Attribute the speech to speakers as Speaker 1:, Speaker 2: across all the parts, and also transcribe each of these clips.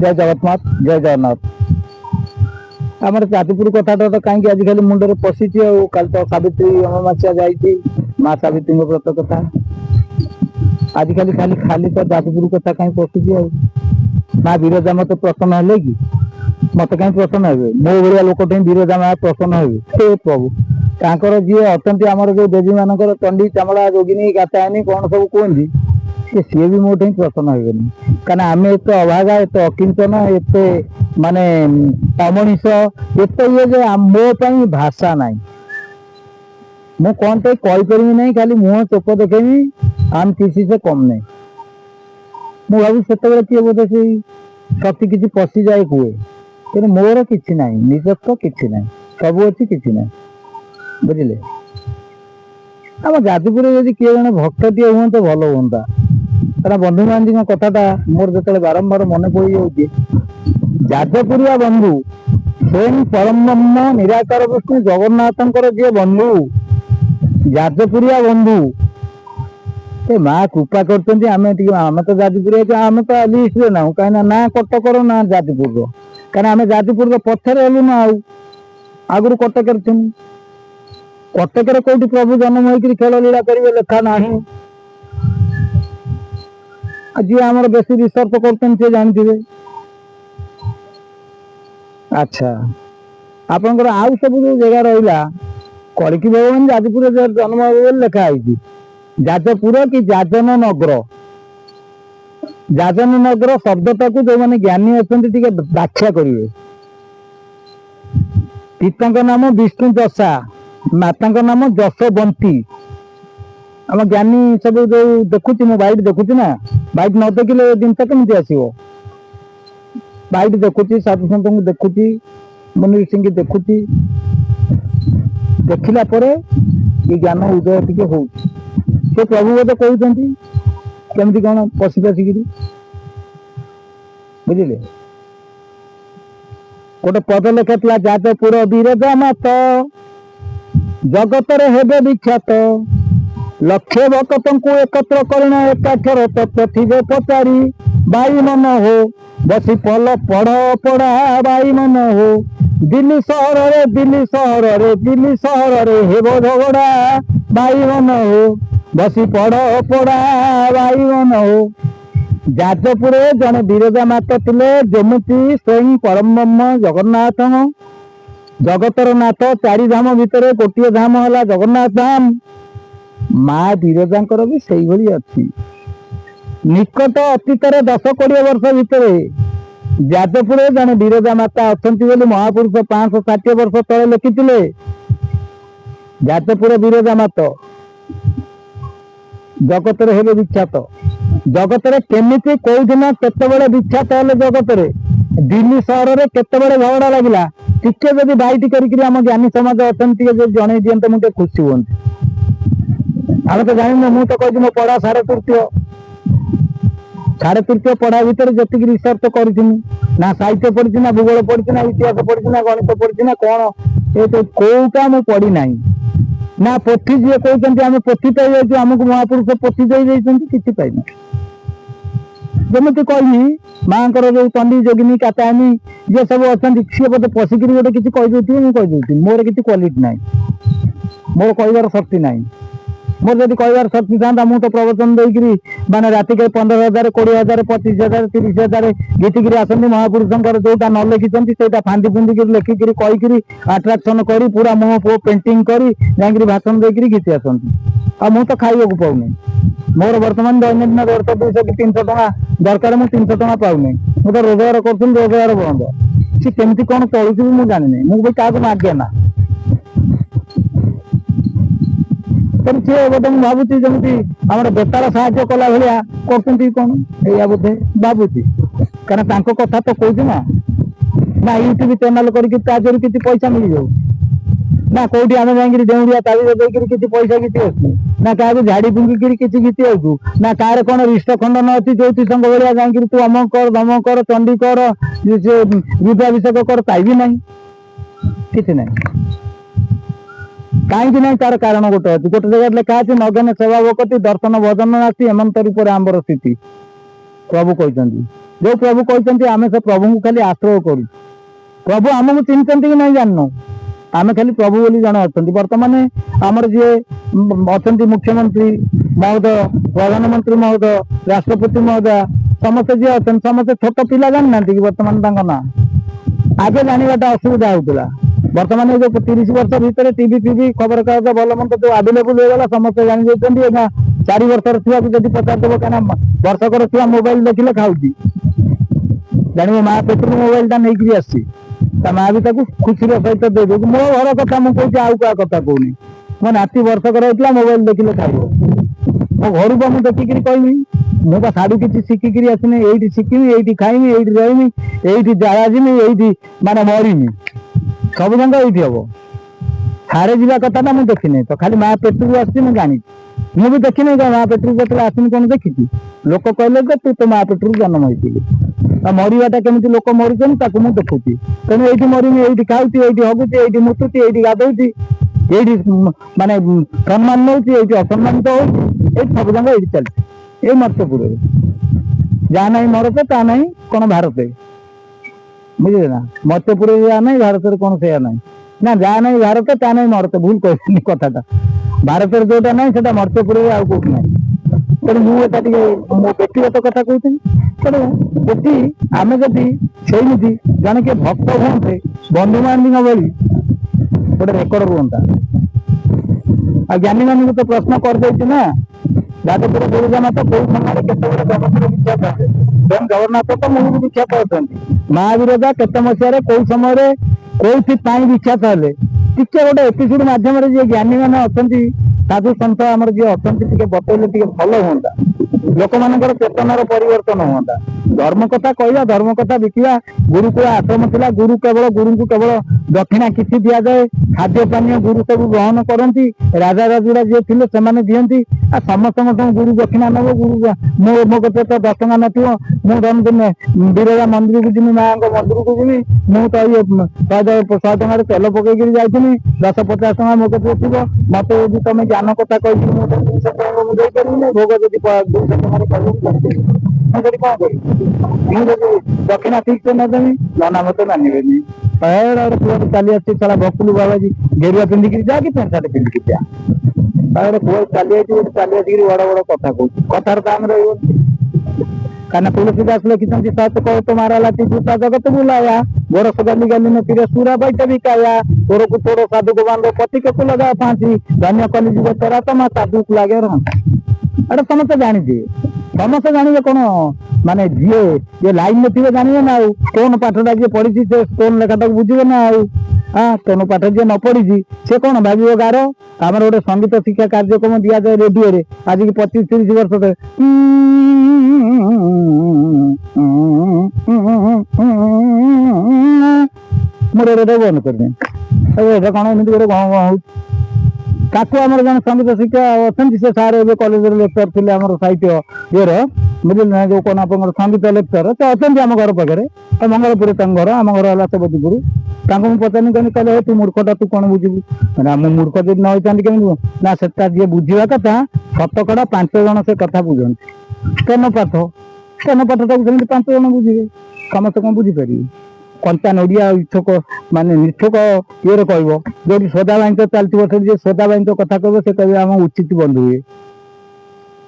Speaker 1: जय जगन्नाथ जय जगन्नाथ आम जाजपुर कथा तो कहीं आजिकल मुंडे पशि कल तो सावित्री अमावास्या जाइए माँ सावित्री व्रत कथा आजिकल खाली खाली तो जाजपुर कथा कहीं पशुची माँ विरजा मत प्रसन्न हेले कि मत कहीं प्रसन्न हे मो भाया लोक विरजा माँ प्रसन्न हे प्रभु तांकर जी अच्छा आमर जो देवी मानकर चंडी चामड़ा जोगिनी गातायनी कौन सब कहती सी भी मोटे प्रसन्न हे कहीं आम एत अभागा एत अकिंचन एत माने अमनीष एत ये मोपाई भाषा ना मु कौन तो कहीपरि ना खाली मुह चोप देखेमी आम किसी से कम नहीं मु भावी से किए बोधे से शक्ति किसी पशि जाए कुए कि मोर कि ना निजस्व कि ना सब अच्छी कि ना बुझे आम जाजपुर यदि किए जन भक्त टे हूँ तो भल हाँ कारण बंधु बांधी कथाटा मोर जो बारंबार मन पड़ जाऊँगी जाजपुरिया बंधु स्वयं परम ब्रह्म निराकार विष्णु जगन्नाथ जी बंधु जाजपुरिया बंधु ए माँ कृपा कर आम तो जाजपुर आम तो लिस्ट ना कहीं ना कटकर ना जाजपुर कहीं आम जाजपुर पथर हलु ना आगुरी कटक कटक कौटी प्रभु जन्म होकर खेल लीला करेंगे लेखा ना जी आम बेसी रिसर्च कर जानते अच्छा आपंकर आउ सब जो जगह रहा कड़की भगवान जाजपुर जन्म लिखाई जाजपुर कि जाजन नगर जाजन नगर शब्दटा को जो मैंने ज्ञानी अच्छा व्याख्या करेंगे पिता नाम विष्णु दशा माता नाम जशवंती आम ज्ञानी सब जो देखुची मु बाइट देखुची ना बाइट न देखिले जिनस केमती आसो बाइट देखुची साधु सत को देखुची मुनि ऋषि देखुची देखला ये ज्ञान उदय टे हो प्रभु बोधे कहते केमती कौन पशि पशिकी बुझे गोटे पद लेखा जाजपुर विरजा मात जगत हेबे विख्यात लक्ष्य भक्त को एकत्र करना एकाक्षर तत्व थे पचारि बाई मन हो बसी पल पढ़ पढ़ा बाई मन हो दिल्ली सहर रे हेब झगड़ा बाई मन हो बसी पढ़ पढ़ा बाई मन हो जाजपुर जन विरजा माता थे जमिति स्वयं परम ब्रह्म जगन्नाथ जगतर नाथ चारि धाम भितर गोटे धाम है जगन्नाथ धाम माँ विरजांकर भी से ही अच्छी निकट अतीत 10-20 वर्ष भितर जाजपुर जन विरजा माता अच्छा महापुरुष 560 वर्ष तले लिखिले जाजपुर विरजा माता जगत हेले विख्यात जगत केमिति कौदिन केतबेले विख्यात हेले जगत दिल्ली सहर में केतबेले झगड़ा लगिला टिके जदि बाइट करम ज्ञानी समाज अच्छा जन दिंते मुझे खुशी हूँ आम तो जानी मुझे तो कही मो पढ़ा 3.5 पढ़ा भितर जी रिसर्च करी ना साहित्य पढ़ी ना भूगोल पढ़ी ना इतिहास पढ़ी ना गणित पढ़ी ना कौन ये तो कौटा मुझे पढ़ी ना ना पोथी जी कहते आम पोथी पाई आमको महापुरुष पोथी दे कि पाइना जमी कही माँ जो चंडी जोगिनी कातायनी ये सब अच्छा सी बोधे पशिक गोटे किसी कहीदे मुझे मोर किसी क्वालिटी ना मोर कहार शक्ति ना मोर जब कहार शक्ति था मुझे तो प्रवचन देकर मानने रात के 15,000 20,000 25,000 30,000 गीतिक आसती महापुरुषंकर जोटा न लिखिं से फांदी फुंदी लिखिक कहीकि आट्राक्शन कर पूरा मुह पुह पेंटिंग कर जाकि भाषण देकर गीति आसती आ मु तो खाइबा पाऊनी मोर बर्तमान दैनंदिन खर्च 200 कि 300 टका दरकार मुझे 300 टका पाऊनी मुझे रोजगार कर रोजगार बंद सी केमती कौन चलुची मुझे जानी मुझे क्या मागे ना सी बोधे मुझे भावुची जमी आम बेतार साहय कला भाया कर कौन या बोधे भावुची कारण कथा तो कहूँ ना यूट्यूब चैनल करके किसी पैसा मिल जाऊ ना कौटी आम जाकि डेउड़िया ताली देकर किसी पैसा गीति आसू ना क्या झाड़ी फुंकी किसी गीति आसू ना कार कौन रिष्ट खंडन अच्छी ज्योतिष भाया जाकि तू अमक कर धमक कर चंडी कर रुद्राभिषेक कर पाइबी ना कि ना कहीं ना तार कारण गोटे अच्छी गोटे जगह लिखा अच्छी नगेन सेवा भक्ति दर्शन भजन नास्ती हेमंत रूप आंबर स्थिति प्रभु कहते जो प्रभु कहते आम से प्रभु को खाली आश्रय करू प्रभु आमको चिन्हते कि नहीं जानू आम खाली प्रभु बोली जन अच्छा बर्तमान आमर जी अच्छा मुख्यमंत्री महोदय प्रधानमंत्री महोदय राष्ट्रपति महोदय समस्ते जी अच्छा समस्ते छोट पिला जानी ना कि बर्तमान ना आगे जानवाटा असुविधा होता बर्तमान जो 30 वर्ष भितर टीवी टीवी खबर कागज भल मंद जो आवेलेबल होगा समस्ते जानी जाइए 4 वर्ष छुआ को जब पचारदेव क्या वर्षकर छुआ मोबाइल देखिले खाऊँ जान माँ पेटर मोबाइल टा नहीं आसी माँ भी खुशी सहित दे दे मो घर कथा मुझे आउ क्या कथा कहनी मो नाती वर्षकर होता मोबाइल देखिले खाइब मो घर को मुझे देखिकी कहमी मुझे साड़ू किसी शिखिकी आसनी ये शिखमी ये खाइमी ये रही ये जागा जीमी ये माने मरमी सब जंग ये हम सारे जावा कथा ना मुझे देखनी तो खाली माँ पेटर आसी मुझे जानी ମୁଁ ବି ଦେଖିନି ମାଆ ପେଟରୁ ଯେତେବେଳେ ଆସିନି କଣ ଦେଖିଛି ଲୋକ କହିଲେ ଯେ ତୁ ତ ମାଆ ପେଟରୁ ଜନ୍ମ ହେଇଥିଲୁ ଆଉ ମରିବାଟା କେମିତି ଲୋକ ମରୁଛନ୍ତି ତାକୁ ମୁଁ ଦେଖୁଛି ତେଣୁ ଏଇଠି ମରିନି ଏଇଠି ଖାଉଛି ଏଇଠି ହଗୁଛି ଏଇଠି ମୁତୁଛି ଏଇଠି ଗାଧଉଛି ଏଇଠି ମାନେ ସମ୍ମାନ ନଉଛି ଏଇଠି ଅସମ୍ମାନିତ ହଉଛି ଏଇଠି ସବୁ ଯାକ ଏଇଠି ଚାଲିଛି ଏଇ ମର୍ତ୍ତ୍ୟପୁରରେ ଯାହା ନାହିଁ ମରତେ ତା ନାହିଁ କଣ ଭାରତେ ବୁଝିଲେ ନା ମର୍ତ୍ତ୍ୟପୁରରେ ଯାହା ନାହିଁ ଭାରତରେ କଣ ସେଇଆ ନାହିଁ ନା ଯାହା ନାହିଁ ଭାରତ ତା ନାହିଁ ମରତେ ଭୁଲ କହିନି କଥାଟା भारत जोटा ना से मर्त्यपुर आउट ना तेणु मुझे मो व्यक्तिगत कथा कहती तेणु आम जदि सेमती जन किए भक्त हुए बंधु बांधी भली गोटे रेकर्ड रुहता आ ज्ञानी मान तो प्रश्न करदे ना जाजपुर गुरुजनाथ कौ समय केत जगतर विख्यात स्वयं जगन्नाथ तो मुझे विख्यात अच्छा माँ विरजा केत मसीह कौ समय कौन विख्यात हेले टिके गोटे एपिसोड मध्यम जी ज्ञानी मैंने अच्छा साधु सन्त आम जी अच्छा बतैले भल हाँ लोक मान चेतनार परिवर्तन हाँ धर्म कथा कहवा धर्म कथा विकिया गुरुकुल आश्रम था गुरु केवल गुरु को केवल दक्षिणा किसी दि जाए खाद्य पानी गुरु सब ग्रहण करती राजा राजुरा जी थे से दिखती आ समस्त गुरु दक्षिणा नब गुरु मो कते तो 10 टଙ୍କା नथिबो मु बिरजा मंदिर को जिमी माँ मंदिर को जिमी मु तो ये 100 टଙ୍କା तेल पकईकि जाइनी 10-50 टଙ୍କା मो कते थी मत यदि तुम ज्ञान कथा कही भोग जब 200 टଙ୍କା कौन करी दक्षिणा ठीक से नदेमी नना मत मानवे चली आसी सारा बकुलू बाबाजी गेरुआ पिंधिक जाकि पैंट सार्ट पिंधिक जा पुआ चली चली आसिक बड़ बड़ कथा कह कथार दाम रही कहीं तुलसीदास लिखिं सत कह तुम्हारा लाठी जूता जगत बुलाया गोरस गाली गाली न फिर सूरा बैठ बिकाया तोर को तोड़ साधु को बांधो पति को लगा फांसी धन्य कली जुग तेरा तमा साधु को लगे एटा समस्त जानी समस्त जानवे कौन माने जी ये लाइन में थे जानवे ना कौन पाठटा जी पढ़ी से कौन लेखाटा बुझे ना हाँ कौन पाठ जी न पढ़ी सी कौन भाव गार आम गोटे संगीत शिक्षा कार्यक्रम दि जाए रेडियो रे आज की 25-30 वर्ष तक मुझे रेडियो बंद कर कौन एमती गोटे गँ गँ हो ताकू आम जन संगीत शिक्षा अच्छा से सारे ए कलेज लेक्चर थे आम साहित्य ये बुझे ना जो कौन आप संगीत लेक्चर तो अच्छा आम घर पाखे मंगलपुर घर आम घर है सेवतीपुर मुझे पचारि कहनी कहले तू मूर्खटा तू कौन बुझू ना मूर्ख जब न होता केमी ना से जी बुझा कथा शतकड़ा 5 जन से कथा बुझे स्टेनो पाठटा सेमती 5 जन बुझे समस्त कौन बुझीपारे कंचा नड़िया इच्छुक माने निच्छुक ये कह जो सोदा बाई चलती सोदा बाई कथा कह से कह आम उचित बंधु हुए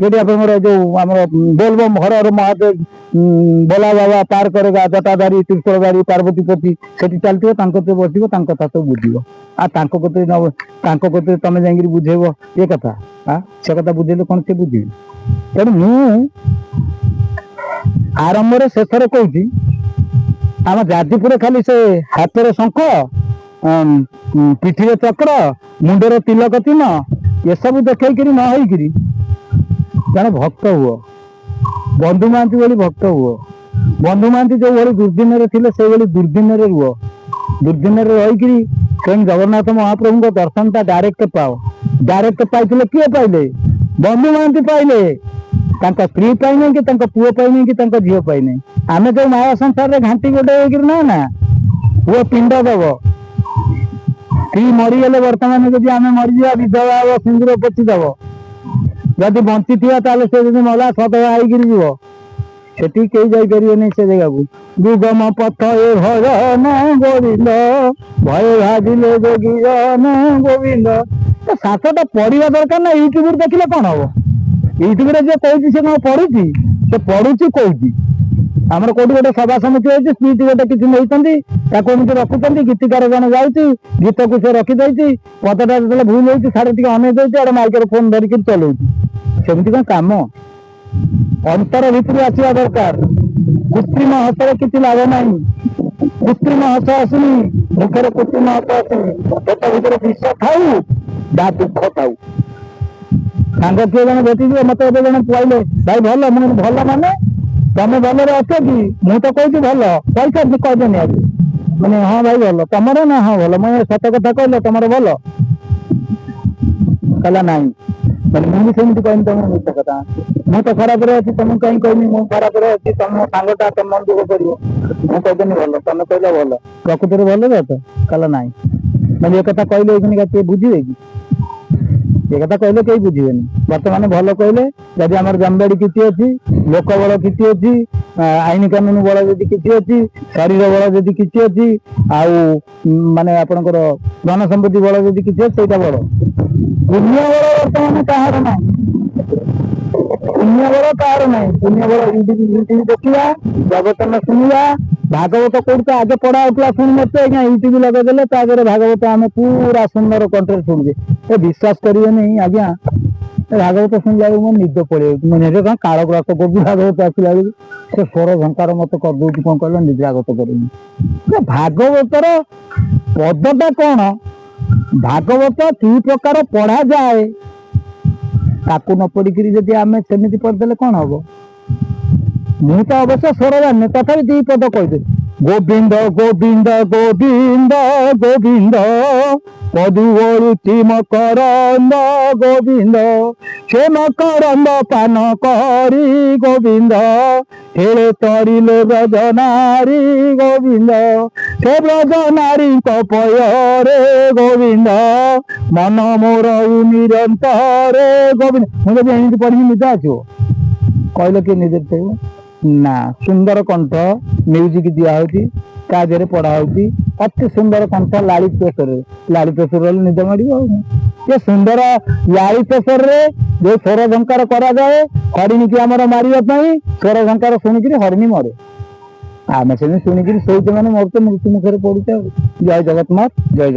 Speaker 1: जो आप जो आम बोलबम हर महादेव बोला बाबा पार करेगा जटाधारी त्रिशूलधारी पार्वती पति से चलती बसो कथा सब बुझ आते तुम जा बुझेब ये कथा हाँ से कथा बुझेले कौन से बुझे तेणु मु आरंभ शेष कहूँ आम जाजपुर खाली से हाथ शंख पिठी चक्र मुंडर तिलक चिन्ह ये सब देखकर न होकरी जड़े भक्त हुओ बंधु महांती बोली भक्त हुओ बंधु महांती जो भाई दुर्दिन थे से दुर्दिन रुह दुर्दिन रही स्वयं जगन्नाथ महाप्रभु को दर्शन टा डायरेक्ट पाओ डायरेक्ट पाई किए पाइले बंधु महांती पाइले स्त्री पाइने कि पुओ पाइने कि झील पाइने आम जो माया संसार में घाटी गोटे ना ना पुओ पिंड दब स्त्री मरीगले बर्तमान जब आम मरीजा विधवा हम सिंदूर पोछी दब जदि बंची था से मला सदवा आई जीव ସେଠି କେହି ଯାଇପାରିବେନି ସେ ଜାଗାକୁ। ଦୁର୍ଗମ ପଥ ଏ ଭଜନ ଗୋବିନ୍ଦ, ଭୟ ଭାବିଲେ ଯୋଗୀ ଜନ ଗୋବିନ୍ଦ। ତ ସାତଟା ପଢିବା ଦରକାର ନା, ୟୁଟ୍ୟୁବରେ ଦେଖିଲେ କଣ ହବ? ୟୁଟ୍ୟୁବରେ ଯିଏ କହୁଛି ସେ କଣ ପଢୁଛି? ସେ ପଢୁଛି କହୁଛି। ଆମର କୋଉଠି ଗୋଟେ ସଭା ସମିତି ହଉଛି, ସ୍ପିଚ୍ ଗୋଟେ କିଛି ନେଇଛନ୍ତି, ତାକୁ ଏମିତି ରଖୁଛନ୍ତି। ଗୀତିକାର ଜଣେ ଯାଉଛି, ଗୀତକୁ ସେ ରଖିଦେଇଛି, ପଦଟା ଯେତେବେଳେ ଭୁଲ ହଉଛି ସାଡେ ଟିକେ ଅନେଇ ଦଉଛି, ଆଡେ ମାଇକ୍ରୋ ଫୋନ ଧରିକି ଚଲଉଛି। ସେମିତି କଣ କାମ? ଅନ୍ତର ଭିତରୁ ଆସିବା ଦରକାର। କୃତ୍ରିମ ହସରେ କିଛି ଲାଭ ନାହିଁ। କୃତ୍ରିମ ହସ ଆସୁନି, ମୁଖରେ କୃତ୍ରିମ ହସ ଆସୁନି। ପେଟ ଭିତରେ ବିଷ ଥାଉ ବା ଦୁଃଖ ଥାଉ। ସାଙ୍ଗ କିଏ ଜଣେ ଭେଟିଯିବ, ମତେ ଏବେ ଜଣେ କହିଲେ ଭାଇ ଭଲ, ମୁଁ ଭଲ ମାନେ ତମେ ଭଲରେ ଅଛ କି? ମୁଁ ତ କହୁଛି ଭଲ, ପଇସା କହିଦେନି ଆଜି ମାନେ ହଁ ଭାଇ ଭଲ, ତମର ନା ହଁ ଭଲ। ମୁଁ ସତ କଥା କହିଲେ ତମର ଭଲ? କହିଲା ନାଇଁ। ମାନେ ମୁଁ ବି ସେମିତି କହିନି ତମେ ମିଛ କଥା। ମୁଁ ତ ଖରାପରେ ଅଛି, ତମକୁ କାହିଁ କହିନି ମୁଁ ଖରାପରେ ଅଛି? ତମ ସାଙ୍ଗଟା ତମ ମନ ଦୁଃଖ କରିବ, ମୁଁ କହିଦେନି ଭଲ, ତମେ କହିଲେ ଭଲ। ପ୍ରକୃତରେ ଭଲରେ ଅଛ? କହିଲା ନାଇଁ। ମାନେ ଏ କଥା କହିଲେ ଏଇଖିନା କିଏ ବୁଝିବେ କି? ଏ କଥା କହିଲେ କେହି ବୁଝିବେନି। ବର୍ତ୍ତମାନ ଭଲ କହିଲେ ଯଦି ଆମର ଜମିବାଡି କିଛି ଅଛି, ଲୋକ ବଳ କିଛି ଅଛି, ଆଇନ କାନୁନ ବଳ ଯଦି କିଛି ଅଛି, ଶରୀର ବଳ ଯଦି କିଛି ଅଛି, ଆଉ ମାନେ ଆପଣଙ୍କର ଧନ ସମ୍ପତ୍ତି ବଳ ଯଦି କିଛି ଅଛି, ସେଇଟା ବଳ। ପୁଣ୍ୟ ବଳ ବର୍ତ୍ତମାନ କାହାର ନାହିଁ। ପୁଣ୍ୟ ବଳ କାହାର ନାହିଁ। ପୁଣ୍ୟ ବଳ ୟୁଟ୍ୟୁବ ଦେଖିବା, ପ୍ରବଚନ ଶୁଣିବା। ଭାଗବତ କୋଉଠି ତ ଆଗେ ପଢା ହଉଥିଲା ଶୁଣିନଥିଲେ, ଆଜ୍ଞା ୟୁଟ୍ୟୁବ ଲଗେଇଦେଲେ ତା ଦେହରେ ଭାଗବତ ଆମେ ପୁରା ସୁନ୍ଦର କଣ୍ଠରେ ଶୁଣୁଛେ। ଏ ବିଶ୍ୱାସ କରିବେନି ଆଜ୍ଞା, ଭାଗବତ ଶୁଣିଲା ବେଳକୁ ମୋ ନିଦ ପଳେଇ ଯାଉଛି। ମାନେ କଣ କାଳ ଗ୍ରାସ କରୁଛି ଭାଗବତ ଆସିଲା ବେଳକୁ, ସେ ସ୍ୱର ଝଙ୍କାର ମତେ କରିଦଉଛି କଣ କହିଲ, ନିଦ୍ରାଗତ କରୁନି। ଭାଗବତର ପଦଟା କଣ, ଭାଗବତ କି ପ୍ରକାର ପଢାଯାଏ, ତାକୁ ନ ପଢିକିରି ଯଦି ଆମେ ସେମିତି ପଢିଦେଲେ କଣ ହବ? ମୁଁ ତ ଅବଶ୍ୟ ସ୍ୱର ଜାଣିନି, ତଥାପି ଦି ପଦ କହିଦେବି। ଗୋବିନ୍ଦ ଗୋବିନ୍ଦ ଗୋବିନ୍ଦ ଗୋବିନ୍ଦ, ପଦୁଅରୁଚି ମକରନ୍ଦ ଗୋବିନ୍ଦ, ସେ ମକରନ୍ଦ ପାନ କରି ଗୋବିନ୍ଦ, ହେଳେ ତରିଲେ ବ୍ରଜ ନାରୀ ଗୋବିନ୍ଦ, ସେ ବ୍ରଜ ନାରୀଙ୍କ ପୟରେ ଗୋବିନ୍ଦ, ମନ ମୋର ନିରନ୍ତରେ ଗୋବିନ୍ଦ। ମୁଁ ଯଦି ଏମିତି ପଢିକି ନିଦ ଆସିବ? କହିଲେ କିଏ ନିଦ ଥିବ? ନା। ସୁନ୍ଦର କଣ୍ଠ, ମ୍ୟୁଜିକ ଦିଆ ହଉଛି, ତା ଦେହରେ ପଢା ହଉଛି, ଅତି ସୁନ୍ଦର କଣ୍ଠ, ଲାଳିତ୍ୟ ସ୍ୱରରେ। ଲାଳିତ୍ୟ ସ୍ୱରରେ ନିଦ ମାଡ଼ିବ ଆଉ। ସେ ସୁନ୍ଦର ଲାଳିତ୍ୟ ସ୍ୱରରେ ଯୋଉ ସ୍ୱର ଝଙ୍କାର କରାଯାଏ ହରିଣୀକି ଆମର ମାରିବା ପାଇଁ, ସ୍ୱର ଝଙ୍କାର ଶୁଣିକିରି ହରିଣୀ ମରେ। ଆମେ ସେମିତି ଶୁଣିକିରି ଶୋଇଛେ ମାନେ ମରୁଛେ, ମୃତ୍ୟୁ ମୁଖରେ ପଡୁଛେ ଆଉ। ଜୟ ଜଗନ୍ନାଥ, ଜୟ ଜଗନ୍ନାଥ।